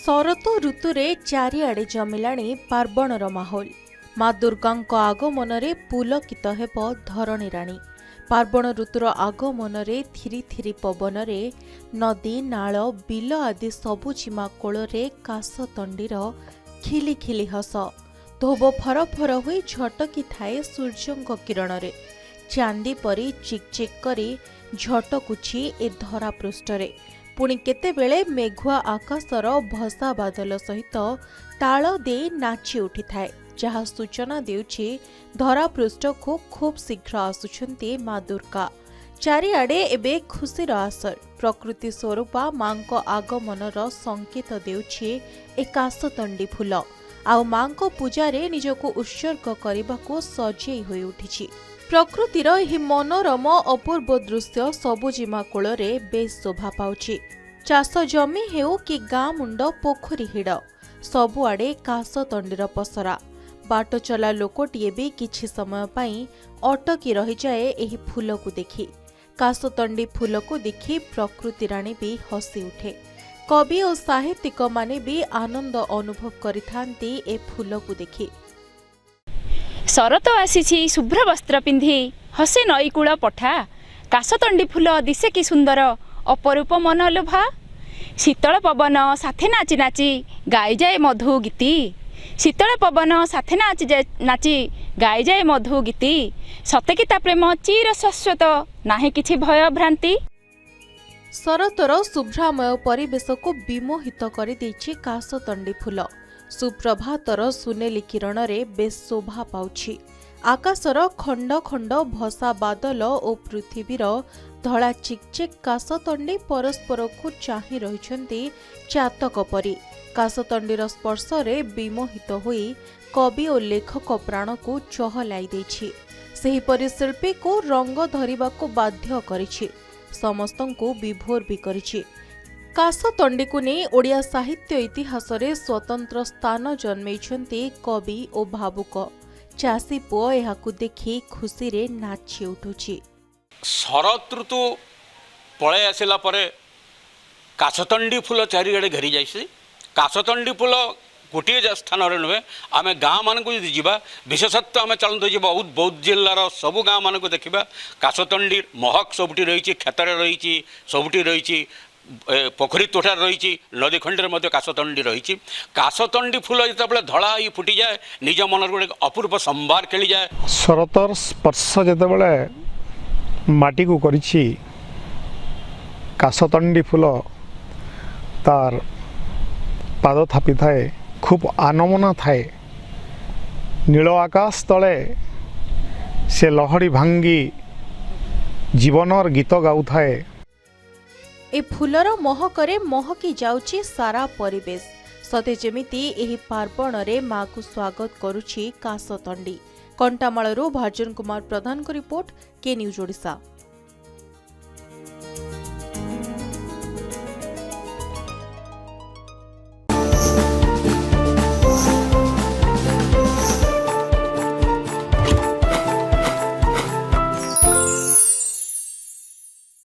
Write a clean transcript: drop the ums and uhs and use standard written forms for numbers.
शरत ऋतुरे चारिआडे जमिलाणी पार्वणर माहौल। माँ दुर्गांक आगमनरे पुलकित हेब धरणी राणी। पार्वण ऋतुर आगमनरे थिरी थिरी पवनरे नदी नाल बिल आदि सबुजिमा कोଳରେ काशतंडीर खिली खिली हस धोब फर फर होई झटकी थाए सूर्यंक किरणरे। चांदी परी चिकचिक करी झटकुछि ए धरा पृष्ठरे। पुणी केतेबेले मेघुआ आकाशर भसा बादल सहित ताल दे नाची उठी थाए, जहा सूचना देउछि धरा पृष्ठ को खूब शीघ्र आसुछन्ती माँ दुर्गा। चारिआडे एबे खुशीर आसर। प्रकृति स्वरूपा मांको आगमनर संकेत देउछि ए काशतंडी फूल। आउ मांको पूजारे निजको उत्सर्ग करबाको सजेई होई उठिछि। प्रकृतिर एही मनोरम अपूर्व दृश्य सबुजिमा कोଳରେ बेस शोभा पाउछि। चाष जमी हेउ कि गाँ मुंड पोखरी हिड़ सबुआडे काशतंडीर पसरा। बाट चला लोकटिए भी किछि समय पाई अटकी रही जाए एही फूलकु देखि। काशतंडी फूलकु देखि प्रकृति राणी भी हसी उठे। कवि और साहित्यिक माने भी आनंद अनुभव करिथांती ए फूलकु देखि। शरत आसी शुभ्र वस्त्र पिंधि हसे नईकूल पठा। काशतंडी फूल दिसे कि सुंदर अपरूप मनलोभा। शीतल पवन साथे नाची नाची गाई जाए मधु गीति। शीतल पवन साथे नाची गाई जाए मधु गीति। सतेकिता प्रेम चिर शाश्वत नाही किछि भय भ्रांति। शरतर शुभ्रामय परिवेश को विमोहित कर देछि काशतंडी फूल। सुप्रभातर सुनेली किरण रे बेस शोभा पाउछि। आकाशर खंड खंड भसा बादल और पृथ्वीर धड़ा चिकचिक काशतंडी परस्पर को चाहि रहिछन्ती चातक परी। काशतंडीर स्पर्श रे विमोहित होई कवि और लेखक प्राण को चहलाई दैछि। सेही परि शिल्पी को रंग धरिबा को बाध्य करिछि, समस्तंको विभोर भी करिछि। काशतंडी को नहीं ओडिया साहित्य इतिहास रे स्वतंत्र स्थान जन्मेइछन्ती कवि और भावुक। चाषी पुओ एहाकु देखि खुशी रे नाची उठुछि। शरत ऋतु पळे आसिला परे काशतंडी फूल चारिआडे घेरी जाइछि। काशतंडी फूल गोटे स्थान नुहे, आम गाँ मान को जी विशेषत्व आम चलते जी बौद्ध जिलार सबू गाँ मान को देखा काशतंडी महक सबुठी रही, क्षेत्र रही सबुठी रही, पोखरी तोठार रही, नदी खंडे मध्य काशतंडी रही। काशतंडी फूल जिते धड़ा ही फुटी जाए निज मन गोटे अपूर्व संभार खेली जाए। शरतर स्पर्श जितेबले माटी को करिछि काशतंडी फूल तार पाद थापी थाए, खूब आनमना थाए। नील आकाश तले से लहड़ी भांगी जीवनर गीत गाउ थाए। ए फूलर महकरे महकी जाउछि सारा परिवेश। सते जेमिति एही पार्वणरे माँ को स्वागत करुछि काशतंडी। कंटामाळरू भार्जन कुमार प्रधान को रिपोर्ट, के न्यूज ओडिशा।